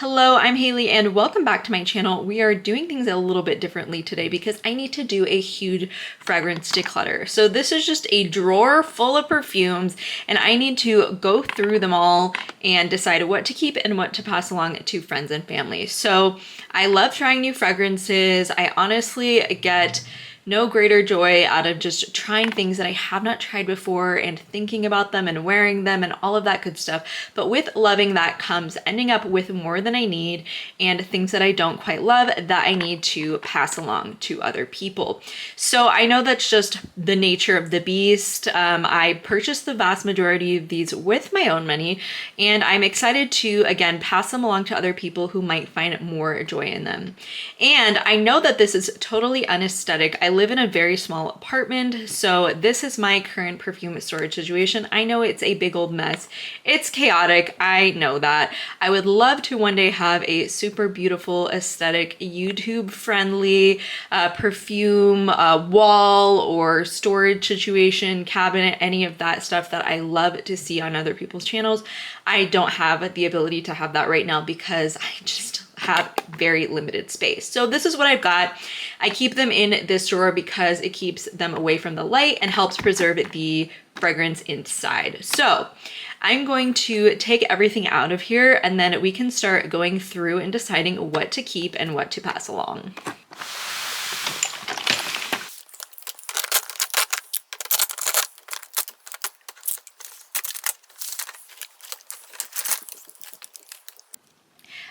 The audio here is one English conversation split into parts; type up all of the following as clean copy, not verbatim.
Hello, I'm Haley and welcome back to my channel. We are doing things a little bit differently today because I need to do a huge fragrance declutter. So this is just a drawer full of perfumes and I need to go through them all and decide what to keep and what to pass along to friends and family. So I love trying new fragrances. I honestly get no greater joy out of just trying things that I have not tried before and thinking about them and wearing them and all of that good stuff. But with loving that comes ending up with more than I need and things that I don't quite love that I need to pass along to other people. So I know that's just the nature of the beast. I purchased the vast majority of these with my own money and I'm excited to, again, pass them along to other people who might find more joy in them. And I know that this is totally unaesthetic. I live in a very small apartment, so this is my current perfume storage situation. I know it's a big old mess. It's chaotic, I know that. I would love to one day have a super beautiful, aesthetic, YouTube-friendly perfume wall or storage situation, cabinet, any of that stuff that I love to see on other people's channels. I don't have the ability to have that right now because I just have very limited space. So this is what I've got. I keep them in this drawer because it keeps them away from the light and helps preserve the fragrance inside. So I'm going to take everything out of here and then we can start going through and deciding what to keep and what to pass along.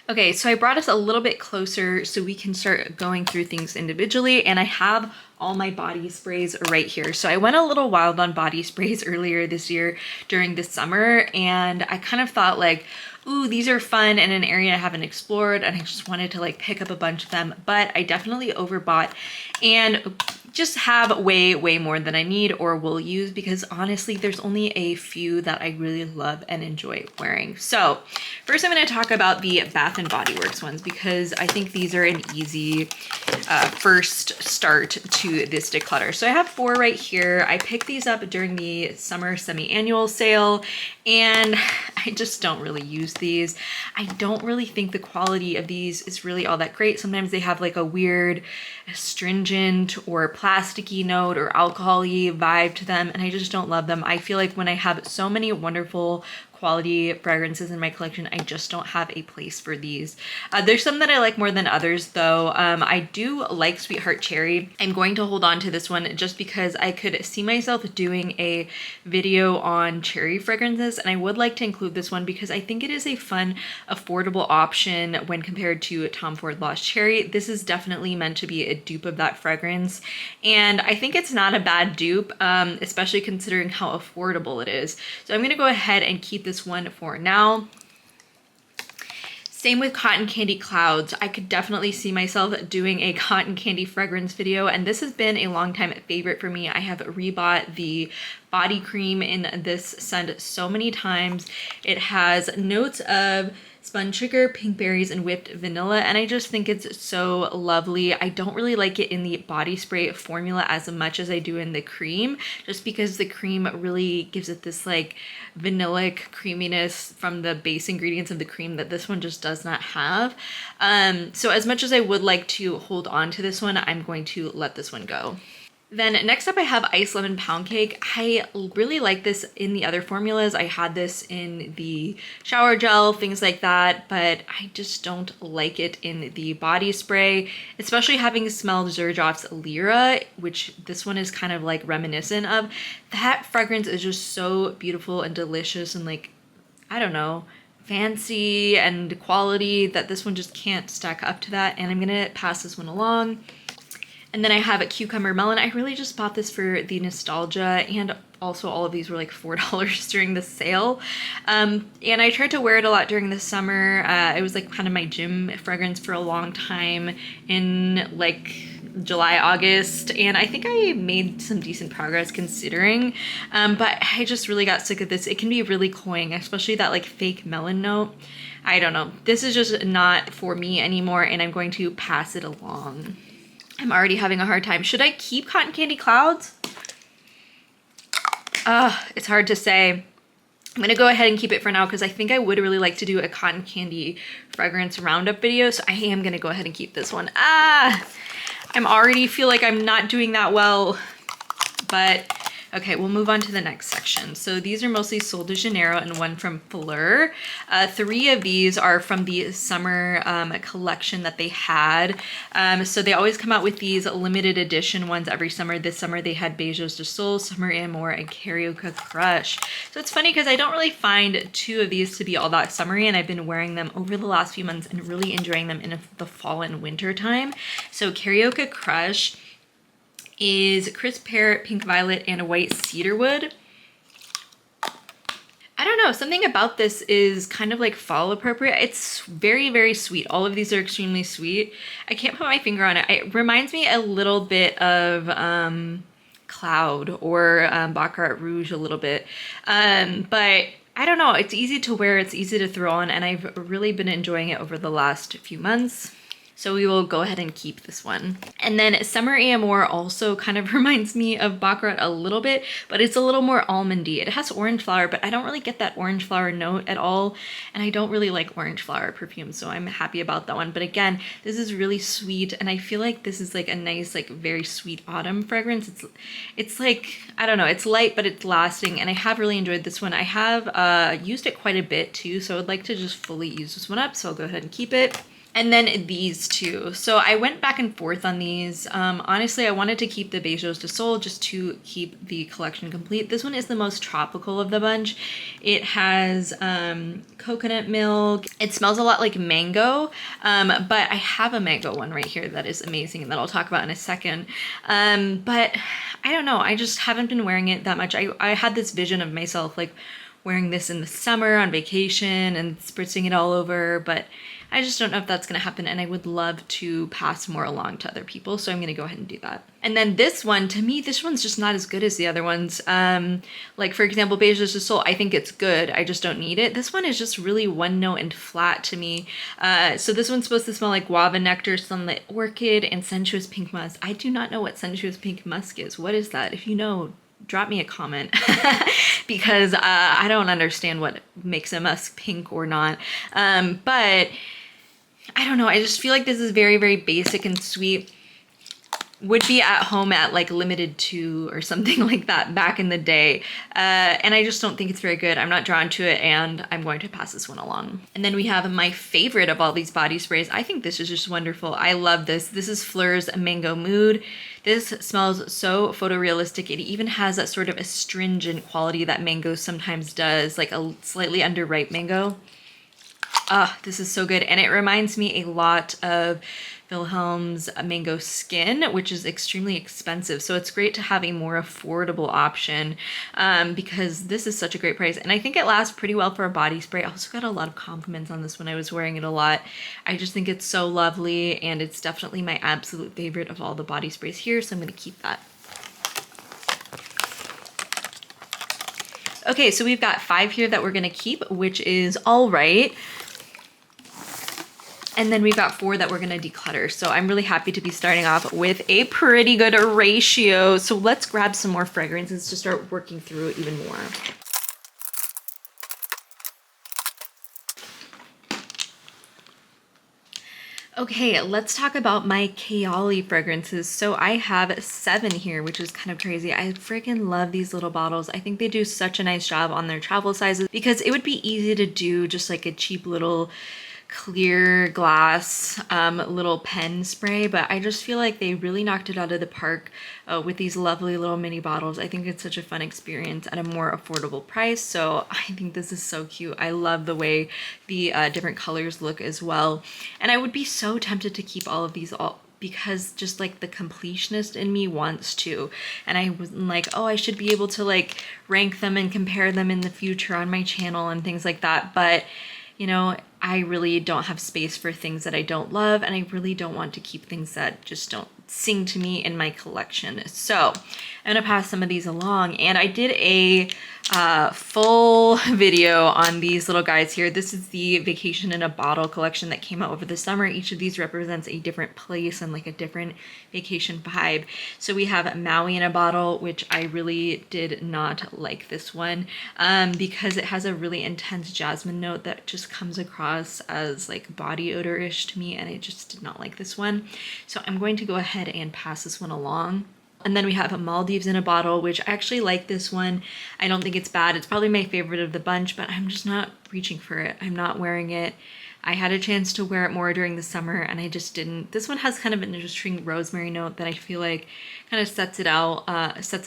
Okay, so I brought us a little bit closer so we can start going through things individually, and I have all my body sprays right here. So I went a little wild on body sprays earlier this year during the summer, and I kind of thought like, ooh, these are fun in an area I haven't explored, and I just wanted to like pick up a bunch of them, but I definitely overbought and just have way more than I need or will use because honestly, there's only a few that I really love and enjoy wearing. So first I'm going to talk about the Bath & Body Works ones because I think these are an easy first start to this declutter. So I have 4 right here. I picked these up during the summer semi-annual sale and I just don't really use these. I don't really think the quality of these is really all that great. Sometimes they have like a weird astringent or plasticky note or alcohol-y vibe to them and I just don't love them. I feel like when I have so many wonderful quality fragrances in my collection, I just don't have a place for these. There's some that I like more than others though. I do like Sweetheart Cherry. I'm going to hold on to this one just because I could see myself doing a video on cherry fragrances and I would like to include this one because I think it is a fun, affordable option when compared to Tom Ford Lost Cherry. This is definitely meant to be a dupe of that fragrance and I think it's not a bad dupe, especially considering how affordable it is. So I'm going to go ahead and keep this one for now. Same with Cotton Candy Clouds. I could definitely see myself doing a cotton candy fragrance video, and this has been a long time favorite for me. I have rebought the body cream in this scent so many times. It has notes of spun sugar, pink berries, and whipped vanilla, and I just think it's so lovely. I don't really like it in the body spray formula as much as I do in the cream, just because the cream really gives it this like vanillic creaminess from the base ingredients of the cream that this one just does not have. So as much as I would like to hold on to this one, I'm going to let this one go. Then next up I have Ice Lemon Pound Cake. I really like this in the other formulas. I had this in the shower gel, things like that, but I just don't like it in the body spray, especially having smelled Xerjoff's Lyra, which this one is kind of like reminiscent of. That fragrance is just so beautiful and delicious and like, I don't know, fancy and quality that this one just can't stack up to that, and I'm gonna pass this one along. And then I have a Cucumber Melon. I really just bought this for the nostalgia, and also all of these were like $4 during the sale. And I tried to wear it a lot during the summer. It was like kind of my gym fragrance for a long time in like July, August, and I think I made some decent progress considering, but I just really got sick of this. It can be really cloying, especially that like fake melon note. I don't know. This is just not for me anymore, and I'm going to pass it along. I'm already having a hard time. Should I keep Cotton Candy Clouds? It's hard to say. I'm gonna go ahead and keep it for now because I think I would really like to do a cotton candy fragrance roundup video. So I am gonna go ahead and keep this one. I'm already feel like I'm not doing that well, but okay, we'll move on to the next section. So these are mostly Sol de Janeiro and one from Fleur. 3 of these are from the summer collection that they had. So they always come out with these limited edition ones every summer. This summer they had Beijos de Sol, Summer Amour, and Carioca Crush. So it's funny because I don't really find 2 of these to be all that summery, and I've been wearing them over the last few months and really enjoying them in the fall and winter time. So Carioca Crush is crisp pear, pink violet, and a white cedarwood. I don't know, something about this is kind of like fall appropriate. It's very, very sweet. All of these are extremely sweet. I can't put my finger on it. It reminds me a little bit of Cloud or Baccarat Rouge a little bit. But I don't know, it's easy to wear, it's easy to throw on, and I've really been enjoying it over the last few months. So we will go ahead and keep this one. And then Summer Amour also kind of reminds me of Baccarat a little bit, but it's a little more almondy. It has orange flower, but I don't really get that orange flower note at all. And I don't really like orange flower perfume, so I'm happy about that one. But again, this is really sweet, and I feel like this is like a nice, like very sweet autumn fragrance. It's like, I don't know, it's light, but it's lasting, and I have really enjoyed this one. I have used it quite a bit too, so I'd like to just fully use this one up, so I'll go ahead and keep it. And then these 2. So I went back and forth on these. Honestly, I wanted to keep the Beijos de Sol just to keep the collection complete. This one is the most tropical of the bunch. It has coconut milk. It smells a lot like mango, but I have a mango one right here that is amazing that I'll talk about in a second. But I don't know, I just haven't been wearing it that much. I had this vision of myself like wearing this in the summer on vacation and spritzing it all over, but I just don't know if that's gonna happen, and I would love to pass more along to other people, so I'm gonna go ahead and do that. And then this one, to me, this one's just not as good as the other ones. Like for example, Beijos de Sol, I think it's good, I just don't need it. This one is just really one note and flat to me. So this one's supposed to smell like guava nectar, sunlit orchid, and sensuous pink musk. I do not know what sensuous pink musk is. What is that? If you know, drop me a comment because I don't understand what makes a musk pink or not. But I don't know, I just feel like this is very, very basic and sweet. Would be at home at like Limited 2 or something like that back in the day. And I just don't think it's very good. I'm not drawn to it, and I'm going to pass this one along. And then we have my favorite of all these body sprays. I think this is just wonderful. I love this. This is Fleur's Mango Mood. This smells so photorealistic. It even has that sort of astringent quality that mango sometimes does, like a slightly underripe mango. This is so good, and it reminds me a lot of Wilhelm's Mango Skin, which is extremely expensive. So it's great to have a more affordable option because this is such a great price, and I think it lasts pretty well for a body spray. I also got a lot of compliments on this when I was wearing it a lot. I just think it's so lovely, and it's definitely my absolute favorite of all the body sprays here, so I'm gonna keep that. Okay, so we've got 5 here that we're gonna keep, which is All Right. And then we've got 4 that we're gonna declutter. So I'm really happy to be starting off with a pretty good ratio. So let's grab some more fragrances to start working through it even more. Okay, let's talk about my Kayali fragrances. So I have 7 here, which is kind of crazy. I freaking love these little bottles. I think they do such a nice job on their travel sizes because it would be easy to do just like a cheap little clear glass little pen spray, but I just feel like they really knocked it out of the park with these lovely little mini bottles. I think it's such a fun experience at a more affordable price, so I think this is so cute. I love the way the different colors look as well, and I would be so tempted to keep all of these because just like the completionist in me wants to, and I was like, oh, I should be able to like rank them and compare them in the future on my channel and things like that, but you know, I really don't have space for things that I don't love, and I really don't want to keep things that just don't sing to me in my collection. So I'm gonna pass some of these along, and I did a full video on these little guys here. This is the Vacation in a Bottle collection that came out over the summer. Each of these represents a different place and like a different vacation vibe. So we have Maui in a Bottle, which I really did not like this one because it has a really intense jasmine note that just comes across as like body odor-ish to me, and I just did not like this one. So I'm going to go ahead and pass this one along. And then we have Maldives in a Bottle, which I actually like this one. I don't think it's bad. It's probably my favorite of the bunch, but I'm just not reaching for it. I'm not wearing it. I had a chance to wear it more during the summer and I just didn't. This one has kind of an interesting rosemary note that I feel like kind of sets it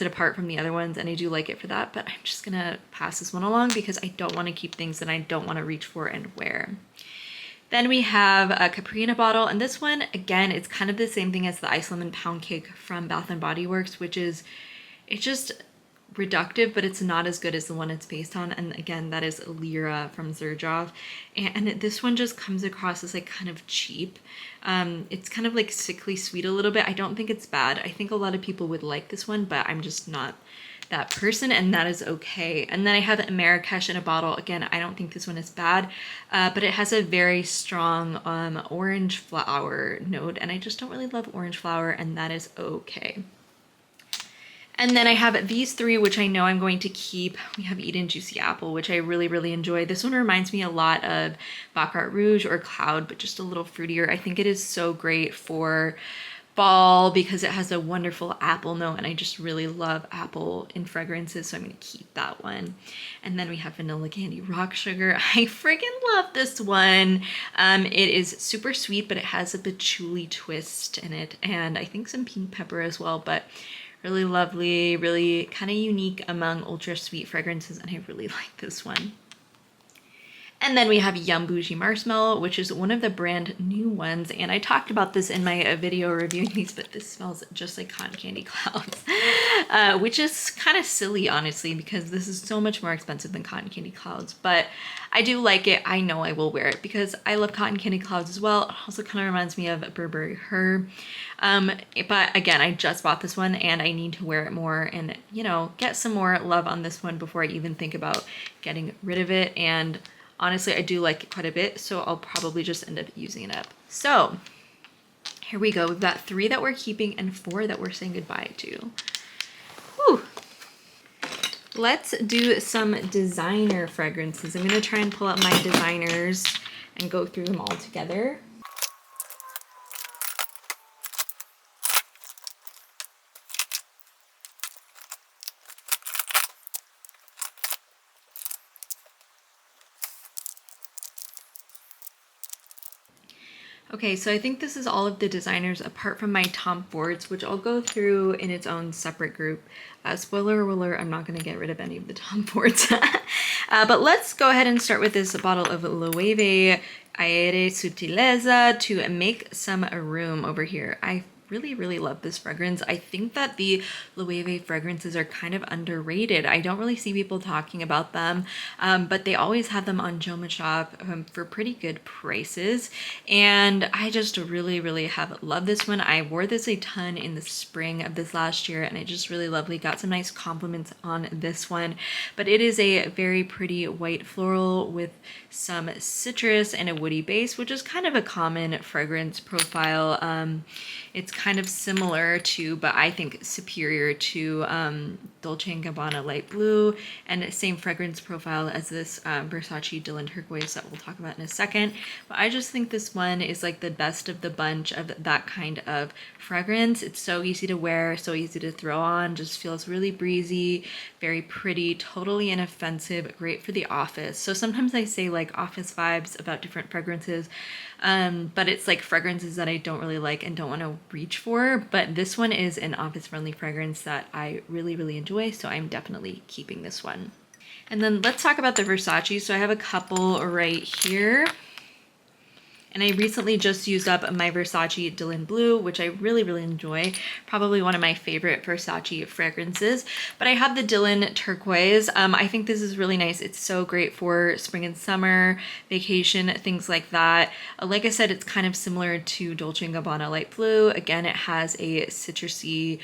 apart from the other ones, and I do like it for that, but I'm just gonna pass this one along because I don't want to keep things that I don't want to reach for and wear. Then we have a Capri in a Bottle, and this one, again, it's kind of the same thing as the Ice Lemon Pound Cake from Bath & Body Works, which is, it's just reductive, but it's not as good as the one it's based on. And again, that is Lyra from Xerjoff. And this one just comes across as like kind of cheap. It's kind of like sickly sweet a little bit. I don't think it's bad. I think a lot of people would like this one, but I'm just not that person, and that is okay. And then I have Marrakesh in a Bottle. Again, I don't think this one is bad, but it has a very strong orange flower note, and I just don't really love orange flower, and that is okay. And then I have these three, which I know I'm going to keep. We have Eden Juicy Apple, which I really, really enjoy. This one reminds me a lot of Baccarat Rouge or Cloud, but just a little fruitier. I think it is so great for fall because it has a wonderful apple note, and I just really love apple in fragrances, so I'm gonna keep that one. And then we have Vanilla Candy Rock Sugar. I freaking love this one. It is super sweet, but it has a patchouli twist in it, and I think some pink pepper as well, but really lovely, really kind of unique among ultra sweet fragrances, and I really like this one. And then we have Yum Bougie Marshmallow, which is one of the brand new ones. And I talked about this in my video reviewing these, but this smells just like cotton candy clouds, which is kind of silly, honestly, because this is so much more expensive than cotton candy clouds. But I do like it. I know I will wear it because I love cotton candy clouds as well. It also kind of reminds me of Burberry Her. But again, I just bought this one and I need to wear it more and, you know, get some more love on this one before I even think about getting rid of it. And honestly, I do like it quite a bit, so I'll probably just end up using it up. So here we go. We've got 3 that we're keeping and 4 that we're saying goodbye to. Whew. Let's do some designer fragrances. I'm gonna try and pull up my designers and go through them all together. Okay, so I think this is all of the designers apart from my Tom Fords, which I'll go through in its own separate group. Spoiler alert, I'm not going to get rid of any of the Tom Fords. But let's go ahead and start with this bottle of Loewe Aere Sutileza to make some room over here. I really love this fragrance. I think that the Loewe fragrances are kind of underrated. I don't really see people talking about them, but they always have them on Joma Shop for pretty good prices, and I just really have loved this one. I wore this a ton in the spring of this last year, and it just really lovely. Got some nice compliments on this one, but it is a very pretty white floral with some citrus and a woody base, which is kind of a common fragrance profile. It's kind of similar to, but I think superior to Dolce & Gabbana Light Blue, and same fragrance profile as this Versace Dylan Turquoise that we'll talk about in a second. But I just think this one is like the best of the bunch of that kind of fragrance. It's so easy to wear, so easy to throw on, just feels really breezy, very pretty, totally inoffensive, great for the office. So sometimes I say like office vibes about different fragrances, but it's like fragrances that I don't really like and don't want to reach for. But this one is an office friendly fragrance that I really enjoy, so I'm definitely keeping this one. And then let's talk about the Versace. So I have a couple right here. And I recently just used up my Versace Dylan Blue, which I really, really enjoy. Probably one of my favorite Versace fragrances. But I have the Dylan Turquoise. I think this is really nice. It's so great for spring and summer, vacation, things like that. Like I said, it's kind of similar to Dolce & Gabbana Light Blue. Again, it has a citrusy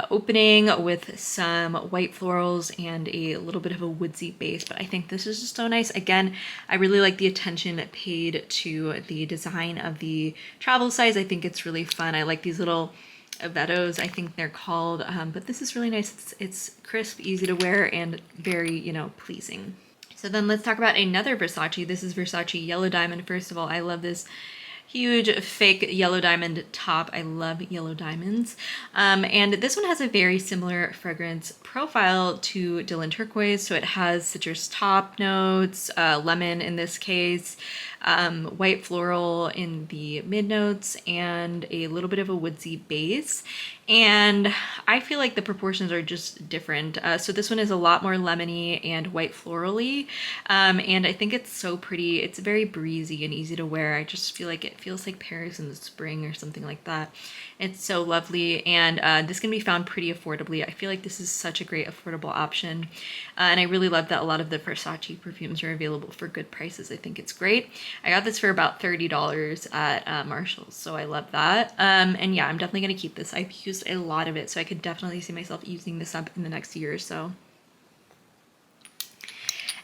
opening with some white florals and a little bit of a woodsy base. But I think this is just so nice. Again, I really like the attention paid to the design of the travel size. I think it's really fun. I like these little Vetos, I think they're called, but this is really nice. It's crisp, easy to wear, and very, you know, pleasing. So then let's talk about another Versace. This is Versace Yellow Diamond. First of all, I love this huge fake yellow diamond top. I love yellow diamonds. And this one has a very similar fragrance profile to Dylan Turquoise. So it has citrus top notes, lemon in this case, white floral in the mid notes, and a little bit of a woodsy base. And I feel like the proportions are just different. So this one is a lot more lemony and white florally. And I think it's so pretty. It's very breezy and easy to wear. I just feel like it feels like Paris in the spring or something like that. It's so lovely. And this can be found pretty affordably. I feel like this is such a great affordable option. And I really love that a lot of the Versace perfumes are available for good prices. I think it's great. I got this for about $30 at Marshall's, so I love that. And yeah, I'm definitely going to keep this. I've used a lot of it, so I could definitely see myself using this up in the next year or so.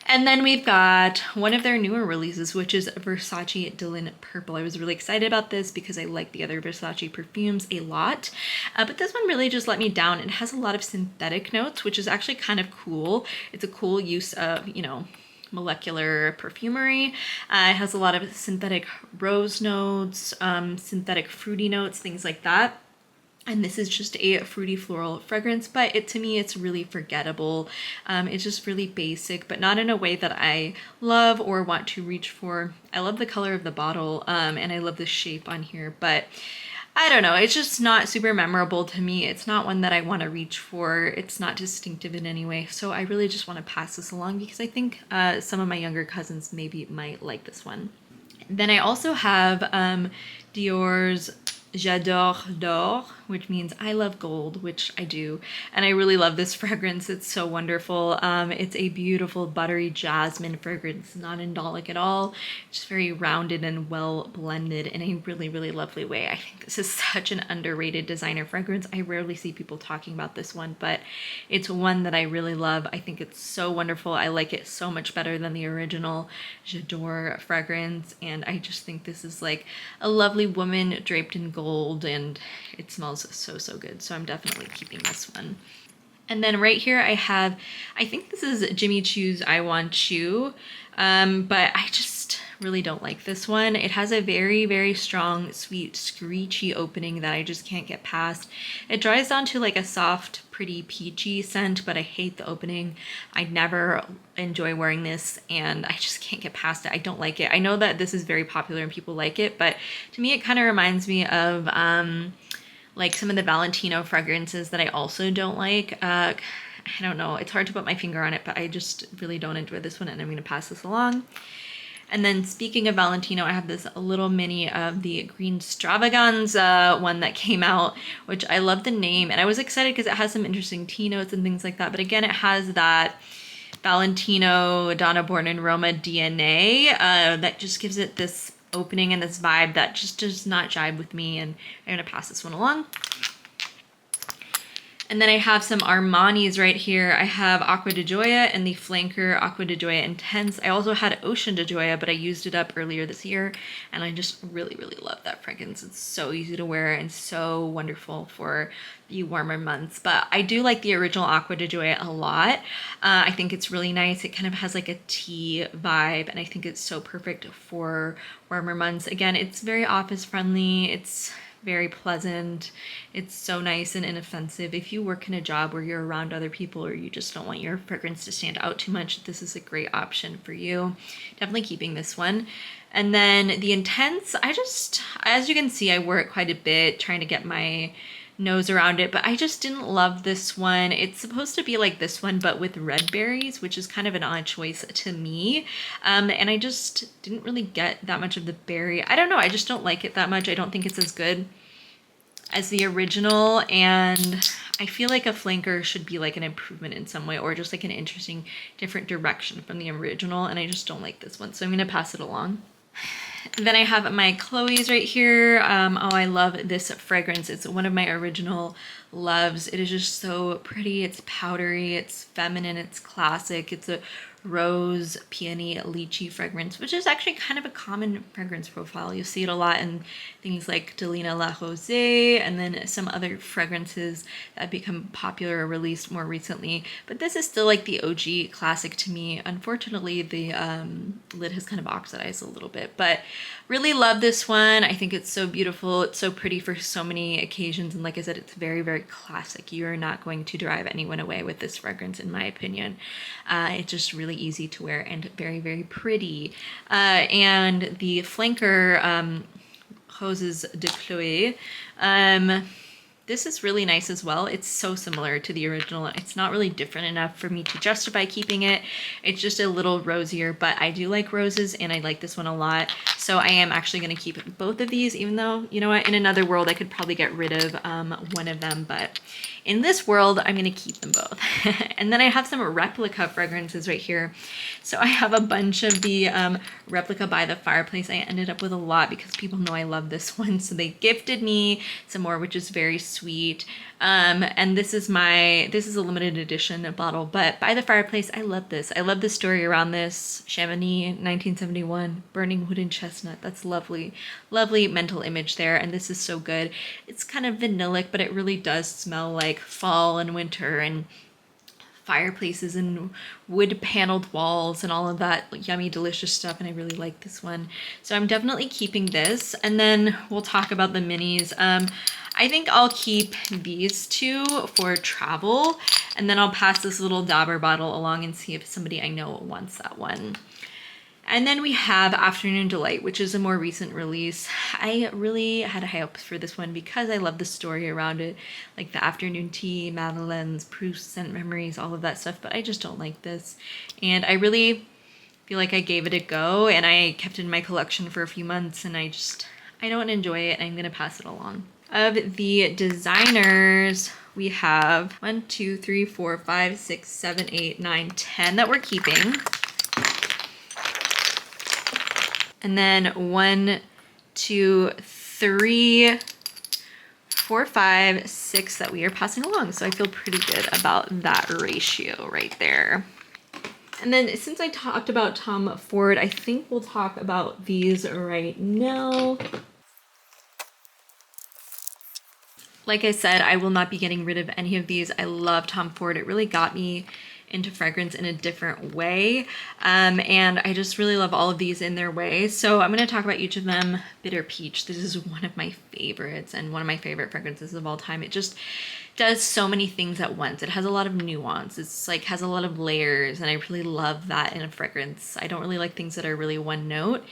And then we've got one of their newer releases, which is Versace Dylan Purple. I was really excited about this because I like the other Versace perfumes a lot. But this one really just let me down. It has a lot of synthetic notes, which is actually kind of cool. It's a cool use of, you know, molecular perfumery. It has a lot of synthetic rose notes, synthetic fruity notes, things like that. And this is just a fruity floral fragrance, but to me, it's really forgettable. It's just really basic, but not in a way that I love or want to reach for. I love the color of the bottle, and I love the shape on here, but I don't know. It's just not super memorable to me. It's not one that I want to reach for. It's not distinctive in any way. So I really just want to pass this along because I think some of my younger cousins maybe might like this one. Then I also have Dior's J'adore d'or, which means I love gold, which I do. And I really love this fragrance. It's so wonderful. It's a beautiful buttery jasmine fragrance, not indolic at all. Just very rounded and well blended in a really, really lovely way. I think this is such an underrated designer fragrance. I rarely see people talking about this one, but it's one that I really love. I think it's so wonderful. I like it so much better than the original J'adore fragrance. And I just think this is like a lovely woman draped in gold, and it smells so, so good. So I'm definitely keeping this one. And then right here I have, I think this is Jimmy Choo's I Want You, but I just really don't like this one. It has a very, very strong, sweet, screechy opening that I just can't get past. It dries down to like a soft, pretty peachy scent, but I hate the opening. I never enjoy wearing this, and I just can't get past it. I don't like it. I know that this is very popular and people like it, but to me it kind of reminds me of like some of the Valentino fragrances that I also don't like. I don't know. It's hard to put my finger on it, but I just really don't enjoy this one, and I'm going to pass this along. And then speaking of Valentino, I have this little mini of the Green Stravaganza one that came out, which I love the name. And I was excited because it has some interesting tea notes and things like that. But again, it has that Valentino Donna Born in Roma DNA that just gives it this opening and this vibe that just does not jibe with me. And I'm going to pass this one along. And then I have some Armani's right here. I have Acqua di Gioia and the Flanker Acqua di Gioia Intense. I also had Ocean di Gioia, but I used it up earlier this year, and I just really, really love that fragrance. It's so easy to wear and so wonderful for the warmer months. But I do like the original Acqua di Gioia a lot. I think it's really nice. It kind of has like a tea vibe, and I think it's so perfect for warmer months. Again, it's very office friendly. It's very pleasant. It's so nice and inoffensive. If you work in a job where you're around other people or you just don't want your fragrance to stand out too much, this is a great option for you. Definitely keeping this one. And then the Intense, I just, as you can see, I wear it quite a bit, trying to get my nose around it, but I just didn't love this one. It's supposed to be like this one, but with red berries, which is kind of an odd choice to me. And I just didn't really get that much of the berry. I don't know, I just don't like it that much. I don't think it's as good as the original, and I feel like a flanker should be like an improvement in some way, or just like an interesting different direction from the original, and I just don't like this one, so I'm gonna pass it along. Then I have my Chloe's right here. Oh, I love this fragrance. It's one of my original loves. It is just so pretty. It's powdery, it's feminine, it's classic. It's a rose, peony, lychee fragrance, which is actually kind of a common fragrance profile. You'll see it a lot in things like Delina La Rosée, and then some other fragrances that have become popular or released more recently. But this is still like the OG classic to me. Unfortunately, the lid has kind of oxidized a little bit, but really love this one. I think it's so beautiful. It's so pretty for so many occasions. And like I said, it's very, very classic. You're not going to drive anyone away with this fragrance, in my opinion. It's just really easy to wear and very, very pretty. And the flanker, Roses de Chloé, this is really nice as well. It's so similar to the original. It's not really different enough for me to justify keeping it. It's just a little rosier, but I do like roses and I like this one a lot. So I am actually going to keep both of these, even though, you know what, in another world I could probably get rid of one of them, but in this world I'm going to keep them both. And then I have some replica fragrances right here. So I have a bunch of the replica by the fireplace. I ended up with a lot because people know I love this one, so they gifted me some more, which is very sweet. And this is a limited edition bottle, but by the fireplace, I love this. I love the story around this. Chamonix, 1971, burning wooden chestnut. That's lovely, lovely mental image there. And this is so good. It's kind of vanillic, but it really does smell like fall and winter and fireplaces and wood paneled walls and all of that yummy, delicious stuff. And I really like this one. So I'm definitely keeping this. And then we'll talk about the minis. I think I'll keep these two for travel, and then I'll pass this little Dauber bottle along and see if somebody I know wants that one. And then we have Afternoon Delight, which is a more recent release. I really had high hopes for this one because I love the story around it, like the afternoon tea, Madeleines, Proust, scent memories, all of that stuff, but I just don't like this. And I really feel like I gave it a go, and I kept it in my collection for a few months, and I don't enjoy it, and I'm gonna pass it along. Of the designers, we have 1, 2, 3, 4, 5, 6, 7, 8, 9, 10 that we're keeping. And then 1, 2, 3, 4, 5, 6 that we are passing along. So I feel pretty good about that ratio right there. And then since I talked about Tom Ford, I think we'll talk about these right now. Like I said, I will not be getting rid of any of these. I love Tom Ford. It really got me into fragrance in a different way. And I just really love all of these in their way. So I'm going to talk about each of them. Bitter Peach. This is one of my favorites and one of my favorite fragrances of all time. It just does so many things at once. It has a lot of nuance. It's like has a lot of layers, and I really love that in a fragrance. I don't really like things that are really one note,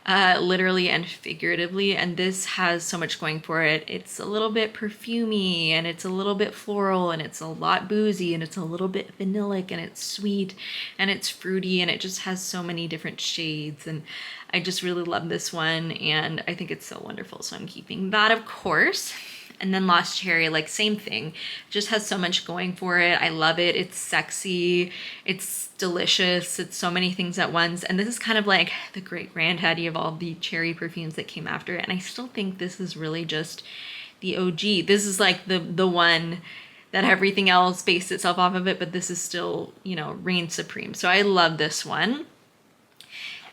literally and figuratively, and this has so much going for it. It's a little bit perfumey, and it's a little bit floral, and it's a lot boozy, and it's a little bit vanillic, and it's sweet, and it's fruity, and it just has so many different shades, and I just really love this one, and I think it's so wonderful, so I'm keeping that, of course. And then Lost Cherry, like same thing, just has so much going for it. I love it. It's sexy, it's delicious, it's so many things at once. And this is kind of like the great granddaddy of all the cherry perfumes that came after it. And I still think this is really just the OG. This is like the one that everything else based itself off of it, but this is still, you know, reigns supreme. So I love this one.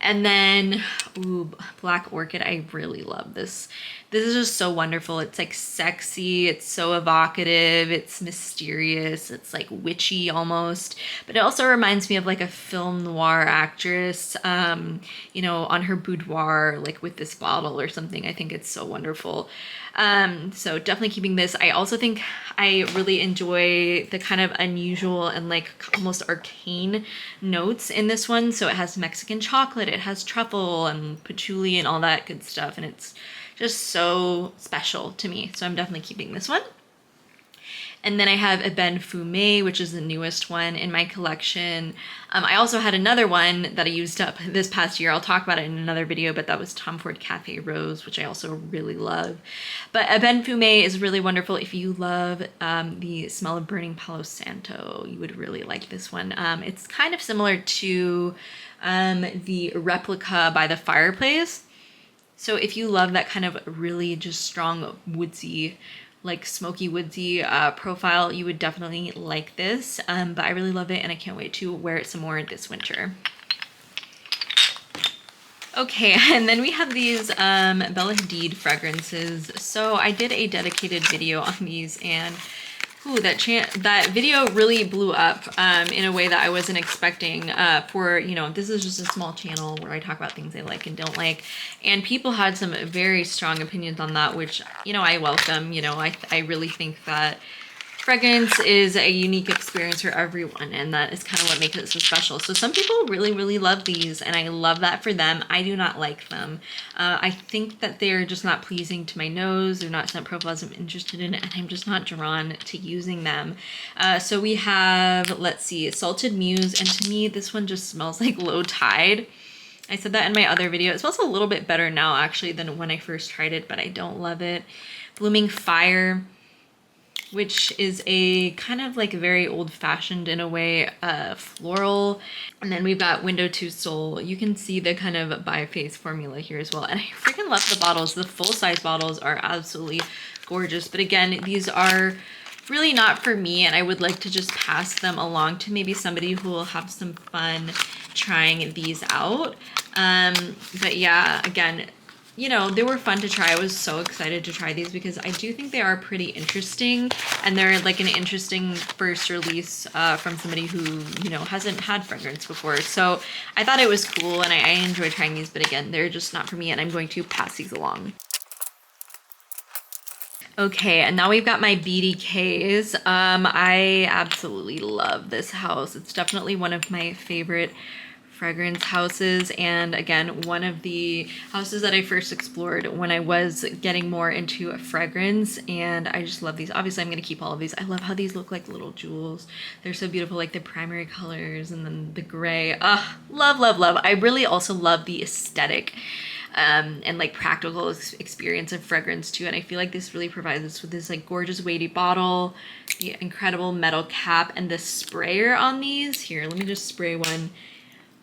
And then, ooh, Black Orchid, I really love this. This is just so wonderful. It's like sexy, it's so evocative, it's mysterious, it's like witchy almost. But it also reminds me of like a film noir actress, you know, on her boudoir, like with this bottle or something. I think it's so wonderful. So definitely keeping this. I also think I really enjoy the kind of unusual and like almost arcane notes in this one. So it has Mexican chocolate, it has truffle and patchouli and all that good stuff. And it's just so special to me. So I'm definitely keeping this one. And then I have a Ben Fumé, which is the newest one in my collection. I also had another one that I used up this past year. I'll talk about it in another video, but that was Tom Ford Cafe Rose, which I also really love. But a Ben Fumé is really wonderful. If you love the smell of burning Palo Santo, you would really like this one. It's kind of similar to the Replica by the Fireplace. So if you love that kind of really just strong woodsy, like smoky woodsy profile, you would definitely like this. But I really love it and I can't wait to wear it some more this winter. Okay, and then we have these Bella Hadid fragrances. So I did a dedicated video on these, and ooh, that video really blew up in a way that I wasn't expecting for, you know, this is just a small channel where I talk about things I like and don't like. And people had some very strong opinions on that, which, you know, I welcome. You know, I really think that fragrance is a unique experience for everyone, and that is kind of what makes it so special. So some people really, really love these, and I love that for them. I do not like them. I think that they're just not pleasing to my nose. They're not scent profiles I'm interested in, and I'm just not drawn to using them. So we have, let's see, Salted Muse, and to me, this one just smells like low tide. I said that in my other video. It smells a little bit better now, actually, than when I first tried it, but I don't love it. Blooming Fire, which is a kind of like very old-fashioned in a way, floral. And then we've got Window to Soul. You can see the kind of bi-phase formula here as well. And I freaking love the bottles. The full-size bottles are absolutely gorgeous. But again, these are really not for me, and I would like to just pass them along to maybe somebody who will have some fun trying these out. But yeah, again, you know, they were fun to try. I was so excited to try these because I do think they are pretty interesting, and they're like an interesting first release from somebody who, you know, hasn't had fragrance before. So I thought it was cool, and I enjoyed trying these, but again, they're just not for me, and I'm going to pass these along. Okay, and now we've got my BDKs. I absolutely love this house. It's definitely one of my favorite fragrance houses, and again, one of the houses that I first explored when I was getting more into a fragrance, and I just love these. Obviously, I'm going to keep all of these. I love how these look like little jewels. They're so beautiful, like the primary colors and then the gray. Love, love, love. I really also love the aesthetic and like practical experience of fragrance too, and I feel like this really provides us with this like gorgeous weighty bottle, the incredible metal cap, and the sprayer on these. Here, let me just spray one.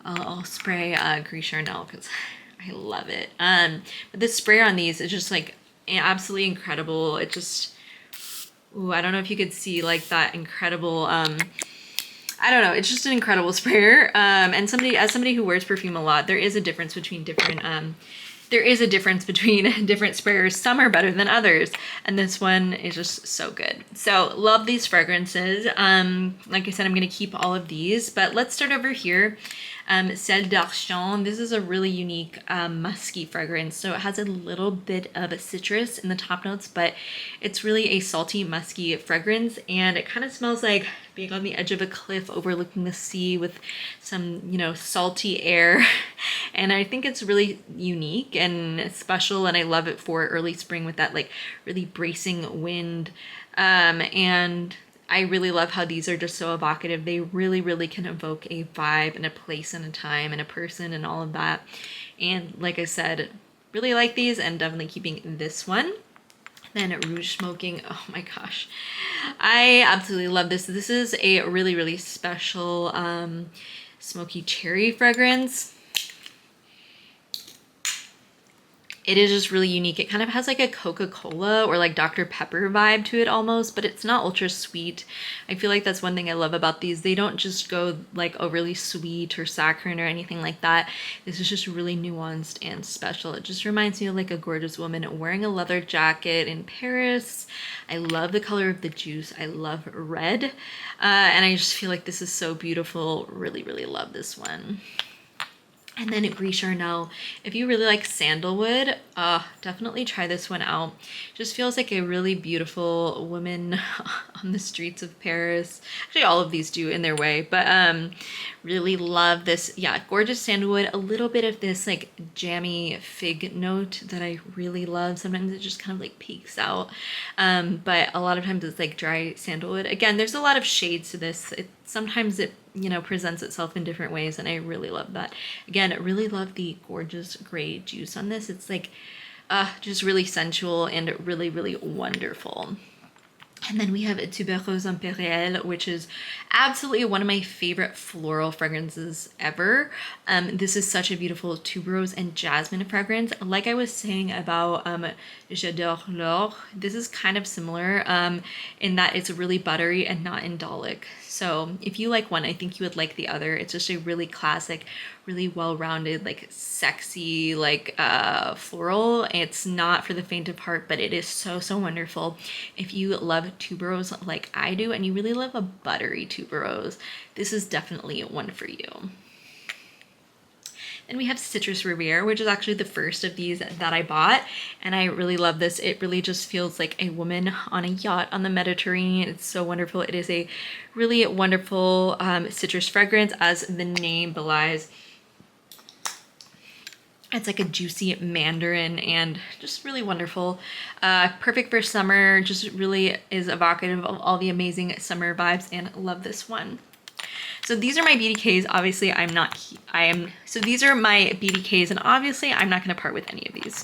I'll spray Gris Charnel because I love it. But this sprayer on these is just like absolutely incredible. It just, ooh, I don't know if you could see like that incredible, I don't know, it's just an incredible sprayer. And as somebody who wears perfume a lot, there is a difference between different different sprayers. Some are better than others, and this one is just so good. So love these fragrances. Like I said, I'm gonna keep all of these, but let's start over here. Celle d'Argent. This is a really unique musky fragrance. So it has a little bit of a citrus in the top notes, but it's really a salty, musky fragrance, and it kind of smells like being on the edge of a cliff overlooking the sea with some, you know, salty air. And I think it's really unique and special, and I love it for early spring with that like really bracing wind. And I really love how these are just so evocative. They really, really can evoke a vibe and a place and a time and a person and all of that. And like I said, really like these, and definitely keeping this one. Then Rouge Smoking. Oh my gosh. I absolutely love this. This is a really, really special smoky cherry fragrance. It is just really unique. It kind of has like a Coca-Cola or like Dr. Pepper vibe to it almost, but it's not ultra sweet. I feel like that's one thing I love about these. They don't just go like overly sweet or saccharine or anything like that. This is just really nuanced and special. It just reminds me of like a gorgeous woman wearing a leather jacket in Paris. I love the color of the juice. I love red. And I just feel like this is so beautiful. Really, really love this one. And then Gris Charnel. If you really like sandalwood, definitely try this one out. Just feels like a really beautiful woman on the streets of Paris. Actually, all of these do in their way, but really love this. Yeah, gorgeous sandalwood. A little bit of this like jammy fig note that I really love. Sometimes it just kind of like peeks out, but a lot of times it's like dry sandalwood. Again, there's a lot of shades to this. Sometimes it, you know, presents itself in different ways, and I really love that. Again, I really love the gorgeous gray juice on this. It's like just really sensual and really, really wonderful. And then we have Tuberose Impériale, which is absolutely one of my favorite floral fragrances ever. This is such a beautiful tuberose and jasmine fragrance. Like I was saying about Janeiro Flur, this is kind of similar in that it's really buttery and not indolic. So if you like one, I think you would like the other. It's just a really classic, really well-rounded, like sexy, like floral. It's not for the faint of heart, but it is so, so wonderful. If you love tuberose like I do, and you really love a buttery tuberose, this is definitely one for you. Then we have Citrus Riviere, which is actually the first of these that I bought, and I really love this. It really just feels like a woman on a yacht on the Mediterranean. It's so wonderful. It is a really wonderful citrus fragrance, as the name belies. It's like a juicy mandarin and just really wonderful. Perfect for summer, just really is evocative of all the amazing summer vibes, and love this one. So these are my BDKs. Obviously, so these are my BDKs, and obviously I'm not going to part with any of these.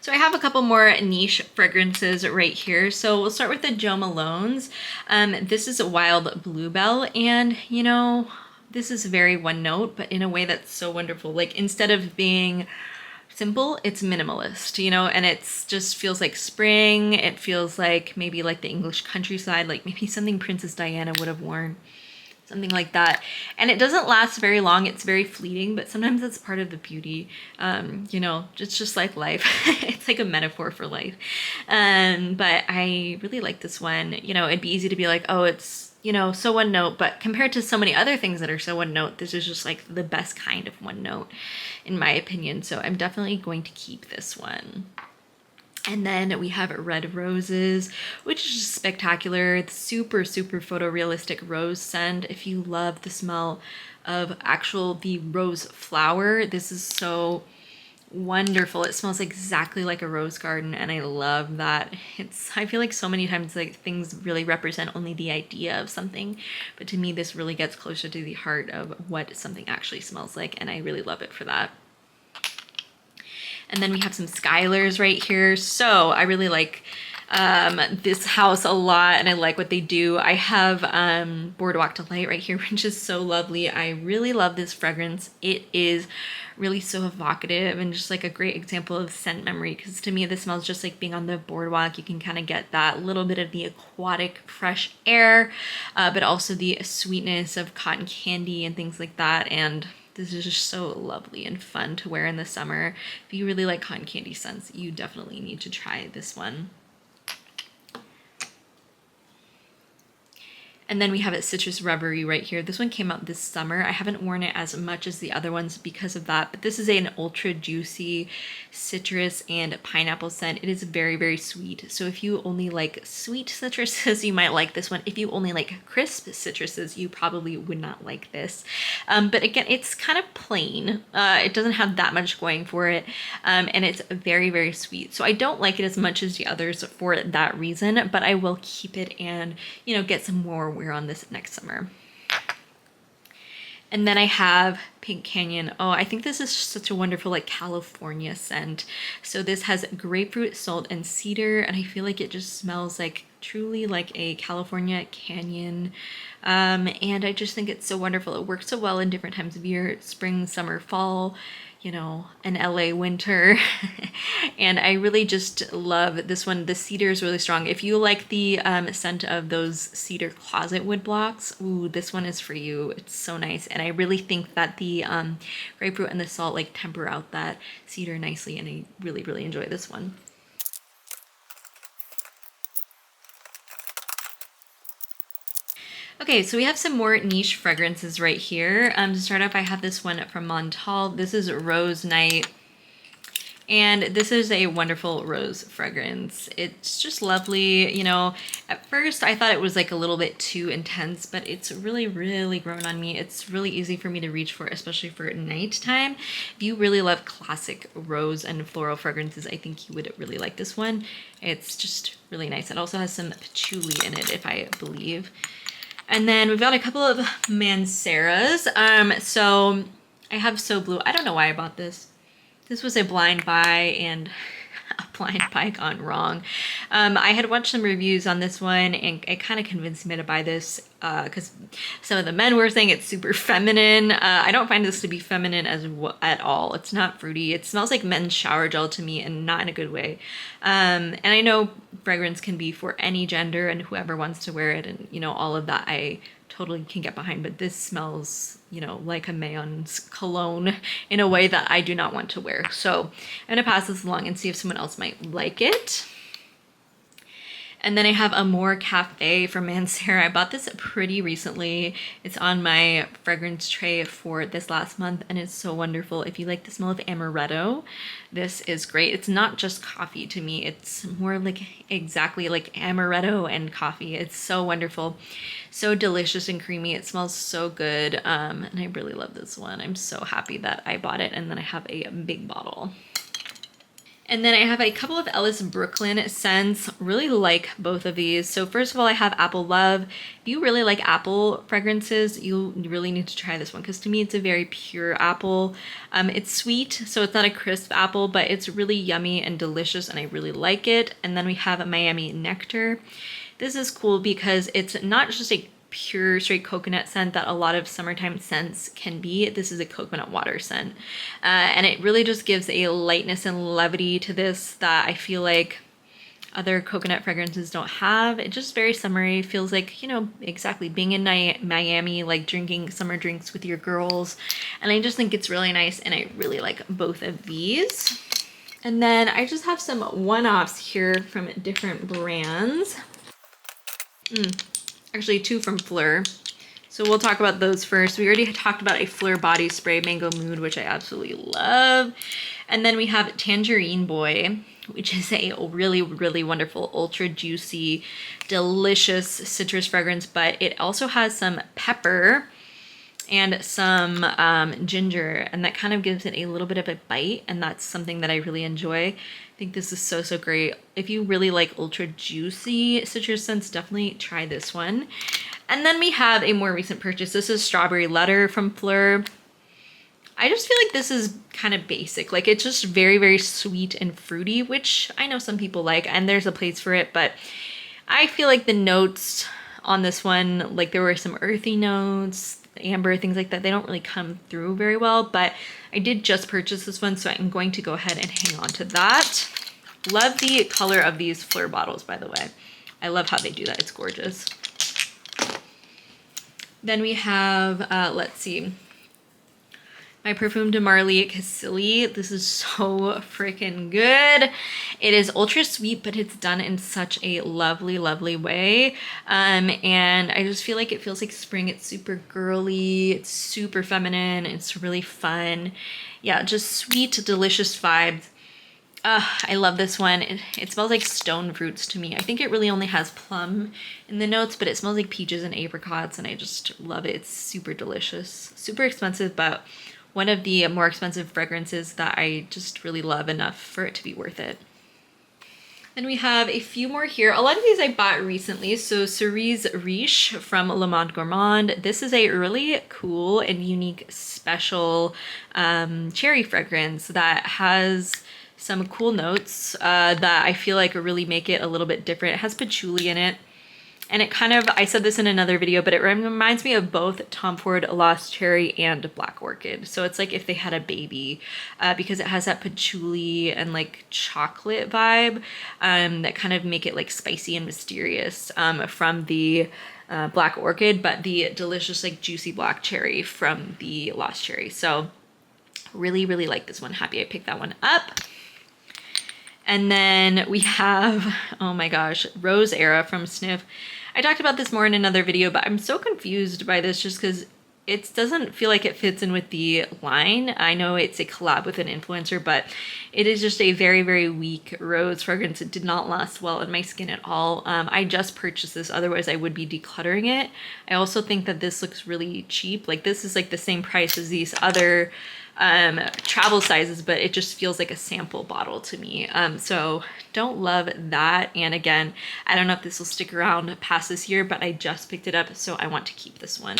So I have a couple more niche fragrances right here. So we'll start with the Jo Malone's. This is a Wild Bluebell, and you know, this is very one note, but in a way that's so wonderful. Like, instead of being simple, it's minimalist, you know, and it's just feels like spring. It feels like maybe like the English countryside, like maybe something Princess Diana would have worn, something like that. And it doesn't last very long. It's very fleeting, but sometimes that's part of the beauty. You know, it's just like life. It's like a metaphor for life. But I really like this one. You know, it'd be easy to be like, oh, it's, you know, so one note, but compared to so many other things that are so one note, this is just like the best kind of one note, in my opinion. So I'm definitely going to keep this one. And then we have Red Roses, which is just spectacular. It's super, super photorealistic rose scent. If you love the smell of the rose flower, this is so wonderful. It smells exactly like a rose garden, and I love that. I feel like so many times like things really represent only the idea of something, but to me this really gets closer to the heart of what something actually smells like, and I really love it for that. And then we have some Skylers right here. So I really like this house a lot, and I like what they do. I have Boardwalk Delight right here, which is so lovely. I really love this fragrance. It is really so evocative and just like a great example of scent memory, because to me this smells just like being on the boardwalk. You can kind of get that little bit of the aquatic fresh air, but also the sweetness of cotton candy and things like that. And this is just so lovely and fun to wear in the summer. If you really like cotton candy scents, you definitely need to try this one. And then we have Citrus Reverie right here. This one came out this summer. I haven't worn it as much as the other ones because of that, but this is an ultra juicy citrus and pineapple scent. It is very, very sweet. So if you only like sweet citruses, you might like this one. If you only like crisp citruses, you probably would not like this. But again, it's kind of plain. It doesn't have that much going for it. And it's very, very sweet. So I don't like it as much as the others for that reason, but I will keep it and, you know, get some more wear on this next summer. And then I have Pink Canyon. Oh, I think this is such a wonderful like California scent. So this has grapefruit, salt, and cedar, and I feel like it just smells like truly like a California canyon. And I just think it's so wonderful. It works so well in different times of year: spring, summer, fall, you know, an LA winter. And I really just love this one. The cedar is really strong. If you like the scent of those cedar closet wood blocks, ooh, this one is for you. It's so nice. And I really think that the grapefruit and the salt like temper out that cedar nicely, and I really, really enjoy this one. Okay, so we have some more niche fragrances right here. To start off, I have this one from Montal. This is Rose Night. And this is a wonderful rose fragrance. It's just lovely. You know, at first I thought it was like a little bit too intense, but it's really, really grown on me. It's really easy for me to reach for, especially for nighttime. If you really love classic rose and floral fragrances, I think you would really like this one. It's just really nice. It also has some patchouli in it, if I believe. And then we've got a couple of Manceras. So I have So Blue. I don't know why I bought this. This was a blind buy and a blind buy gone wrong. I had watched some reviews on this one and it kind of convinced me to buy this because some of the men were saying it's super feminine. I don't find this to be feminine at all. It's not fruity. It smells like men's shower gel to me and not in a good way. And I know fragrance can be for any gender and whoever wants to wear it and, you know, all of that I totally can get behind, but this smells, you know, like a man's cologne in a way that I do not want to wear. So I'm gonna pass this along and see if someone else might like it. And then I have Amore Cafe from Mancera. I bought this pretty recently. It's on my fragrance tray for this last month and it's so wonderful. If you like the smell of amaretto, this is great. It's not just coffee to me. It's more like exactly like amaretto and coffee. It's so wonderful. So delicious and creamy. It smells so good. And I really love this one. I'm so happy that I bought it. And then I have a big bottle. And then I have a couple of Ellis Brooklyn scents. Really like both of these. So first of all, I have Apple Love. If you really like apple fragrances, you really need to try this one because to me, it's a very pure apple. It's sweet, so it's not a crisp apple, but it's really yummy and delicious and I really like it. And then we have Miami Nectar. This is cool because it's not just a pure straight coconut scent that a lot of summertime scents can be. This is a coconut water scent. And it really just gives a lightness and levity to this that I feel like other coconut fragrances don't have. It's just very summery. Feels like, you know, exactly being in Miami, like drinking summer drinks with your girls. And I just think it's really nice and I really like both of these. And then I just have some one-offs here from different brands. Actually, two from Fleur. So we'll talk about those first. We already talked about a Fleur body spray, Mango Mood, which I absolutely love. And then we have Tangerine Boy, which is a really, really wonderful, ultra juicy, delicious citrus fragrance, but it also has some pepper and some ginger, and that kind of gives it a little bit of a bite, and that's something that I really enjoy. I think this is so, so great. If you really like ultra juicy citrus scents, definitely try this one. And then we have a more recent purchase. This is Strawberry Letter from Fleur. I just feel like this is kind of basic. Like it's just very, very sweet and fruity, which I know some people like, and there's a place for it, but I feel like the notes on this one, like there were some earthy notes, amber, things like that, they don't really come through very well, but I did just purchase this one, so I'm going to go ahead and hang on to that. Love the color of these Fleur bottles, by the way. I love how they do that. It's gorgeous. Then we have, let's see, my Perfume de Marly Cassili. This is so freaking good. It is ultra sweet, but it's done in such a lovely, lovely way. And I just feel like it feels like spring. It's super girly. It's super feminine. It's really fun. Yeah, just sweet, delicious vibes. I love this one. It smells like stone fruits to me. I think it really only has plum in the notes, but it smells like peaches and apricots, and I just love it. It's super delicious. Super expensive, but one of the more expensive fragrances that I just really love enough for it to be worth it. Then we have a few more here. A lot of these I bought recently. So Cerise Riche from Le Monde Gourmand. This is a really cool and unique special cherry fragrance that has some cool notes that I feel like really make it a little bit different. It has patchouli in it. And it kind of, I said this in another video, but it reminds me of both Tom Ford Lost Cherry and Black Orchid. So it's like if they had a baby, because it has that patchouli and like chocolate vibe that kind of make it like spicy and mysterious from the Black Orchid, but the delicious like juicy black cherry from the Lost Cherry. So really, really like this one. Happy I picked that one up. And then we have, oh my gosh, Rose Era from Sniff. I talked about this more in another video, but I'm so confused by this just because it doesn't feel like it fits in with the line. I know it's a collab with an influencer, but it is just a very, very weak rose fragrance. It did not last well in my skin at all. I just purchased this, otherwise I would be decluttering it. I also think that this looks really cheap. Like this is like the same price as these other travel sizes, but it just feels like a sample bottle to me. So don't love that. And again, I don't know if this will stick around past this year, but I just picked it up, so I want to keep this one.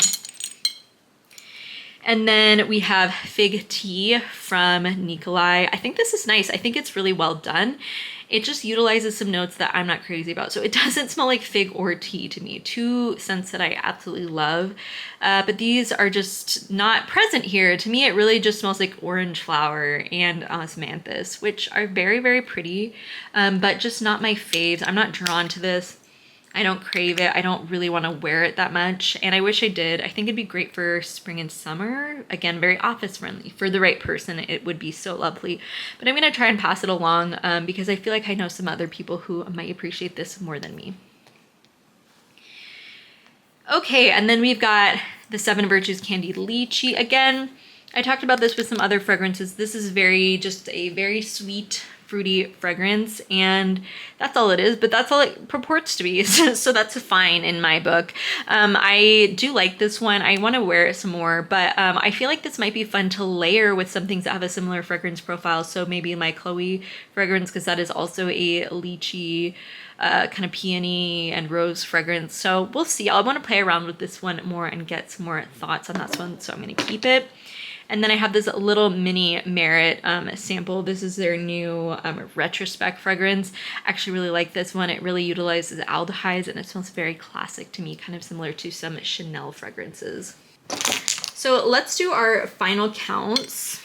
And then we have Fig Tea from Nikolai. I think this is nice. I think it's really well done. It just utilizes some notes that I'm not crazy about. So it doesn't smell like fig or tea to me. Two scents that I absolutely love. But these are just not present here. To me, it really just smells like orange flower and osmanthus, which are very, very pretty, but just not my faves. I'm not drawn to this. I don't crave it. I don't really want to wear it that much, and I wish I did. I think it'd be great for spring and summer. Again, very office friendly. For the right person, it would be so lovely. But I'm going to try and pass it along because I feel like I know some other people who might appreciate this more than me. Okay, and then we've got the Seven Virtues Candied Lychee. Again, I talked about this with some other fragrances. This is just a very sweet, fruity fragrance, and that's all it is, but that's all it purports to be. So that's fine in my book. I do like this one. I want to wear it some more, but I feel like this might be fun to layer with some things that have a similar fragrance profile. So maybe my Chloe fragrance, because that is also a lychee, kind of peony and rose fragrance. So we'll see. I want to play around with this one more and get some more thoughts on this one, so I'm going to keep it. And then I have this little mini Merit sample. This is their new retrospect fragrance. I actually really like this one. It really utilizes aldehydes and it smells very classic to me, kind of similar to some Chanel fragrances. So let's do our final counts.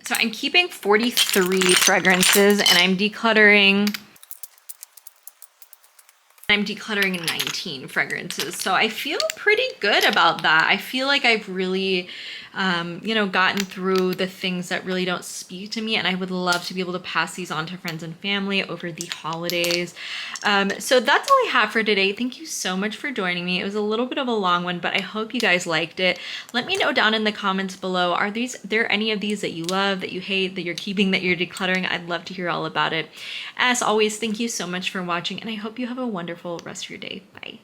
So I'm keeping 43 fragrances and I'm decluttering 19 fragrances. So I feel pretty good about that. I feel like I've really, gotten through the things that really don't speak to me, and I would love to be able to pass these on to friends and family over the holidays. So that's all I have for today. Thank you so much for joining me. It was a little bit of a long one, but I hope you guys liked it. Let me know down in the comments below, are there any of these that you love, that you hate, that you're keeping, that you're decluttering? I'd love to hear all about it. As always, thank you so much for watching, and I hope you have a wonderful rest of your day. Bye.